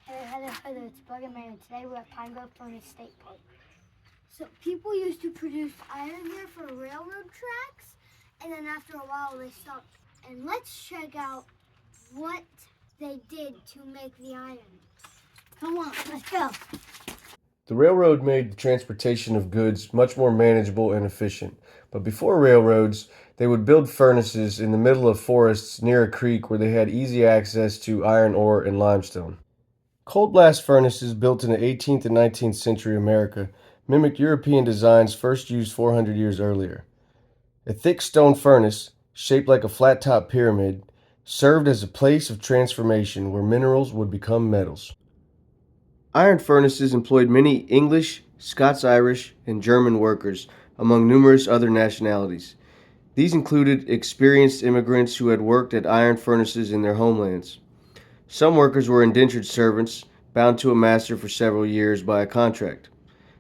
Hey, Heather, it's Bug and Mary. Today we're at Pine Grove Furnace State Park. So people used to produce iron here for railroad tracks, and then after a while they stopped. And let's check out what they did to make the iron. Come on, let's go. The railroad made the transportation of goods much more manageable and efficient. But before railroads, they would build furnaces in the middle of forests near a creek where they had easy access to iron ore and limestone. Cold blast furnaces built in the 18th and 19th century America mimicked European designs first used 400 years earlier. A thick stone furnace, shaped like a flat-top pyramid, served as a place of transformation where minerals would become metals. Iron furnaces employed many English, Scots-Irish, and German workers, among numerous other nationalities. These included experienced immigrants who had worked at iron furnaces in their homelands. Some workers were indentured servants, bound to a master for several years by a contract.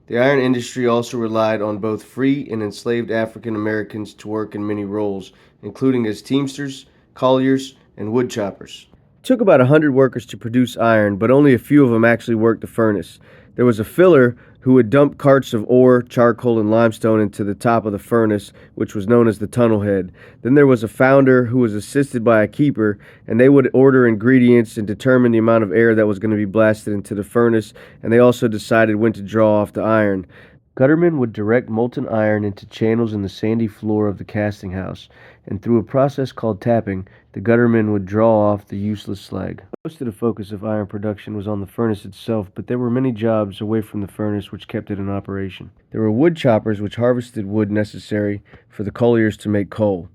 The iron industry also relied on both free and enslaved African Americans to work in many roles, including as teamsters, colliers, and wood choppers. It took about 100 workers to produce iron, but only a few of them actually worked the furnace. There was a filler who would dump carts of ore, charcoal, and limestone into the top of the furnace, which was known as the tunnel head. Then there was a founder who was assisted by a keeper, and they would order ingredients and determine the amount of air that was going to be blasted into the furnace, and they also decided when to draw off the iron. Guttermen would direct molten iron into channels in the sandy floor of the casting house, and through a process called tapping, the guttermen would draw off the useless slag. Most of the focus of iron production was on the furnace itself, but there were many jobs away from the furnace which kept it in operation. There were wood choppers which harvested wood necessary for the colliers to make coal.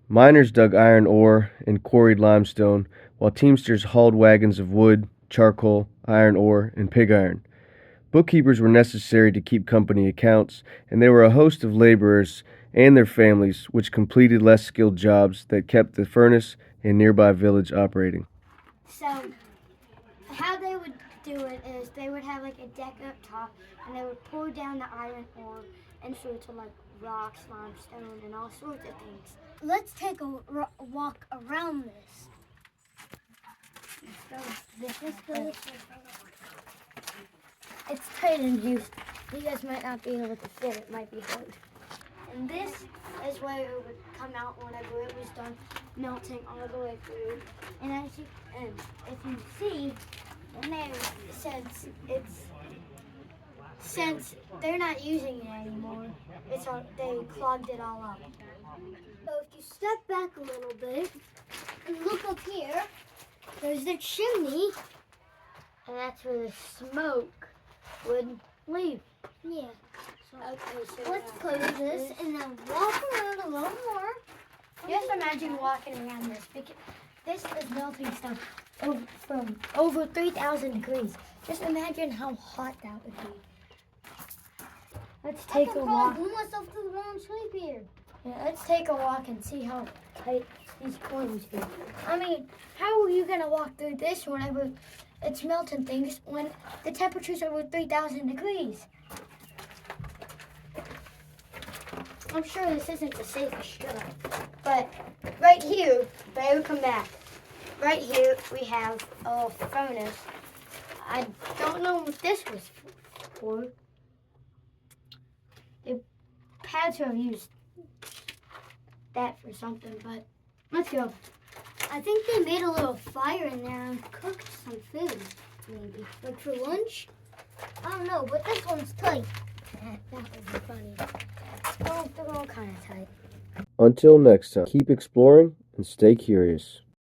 Miners dug iron ore and quarried limestone, while teamsters hauled wagons of wood, charcoal, iron ore, and pig iron. Bookkeepers were necessary to keep company accounts, and there were a host of laborers and their families which completed less skilled jobs that kept the furnace and nearby village operating. So how they would do it is they would have like a deck up top, and they would pour down the iron ore and sorts of like rocks, limestone, and all sorts of things. Let's take a walk around this. Let's go this way. It's tight and loose. You guys might not be able to fit. It might be hard. And this is where it would come out whenever it was done melting all the way through. And if you see in there, since they're not using it anymore, they clogged it all up. So if you step back a little bit and look up here, there's the chimney, and that's where the smoke would leave. Yeah. So let's close this and then walk around a little more. Just imagine walking around this, because this is melting stuff from over 3,000 degrees. Just imagine how hot that would be. Let's take a walk. I blew myself to the wrong shape here. Yeah, let's take a walk and see how tight these corners get. I mean, how are you gonna walk through this whenever it's melting things when the temperature's over 3,000 degrees? I'm sure this isn't the safest job, but right here, better come back. Right here we have a furnace. I don't know what this was for. They had to have used that for something, but let's go. I think they made a little fire in there and cooked some food, maybe. Like for lunch? I don't know, but this one's tight. That would be funny. They're all kind of tight. Until next time, keep exploring and stay curious.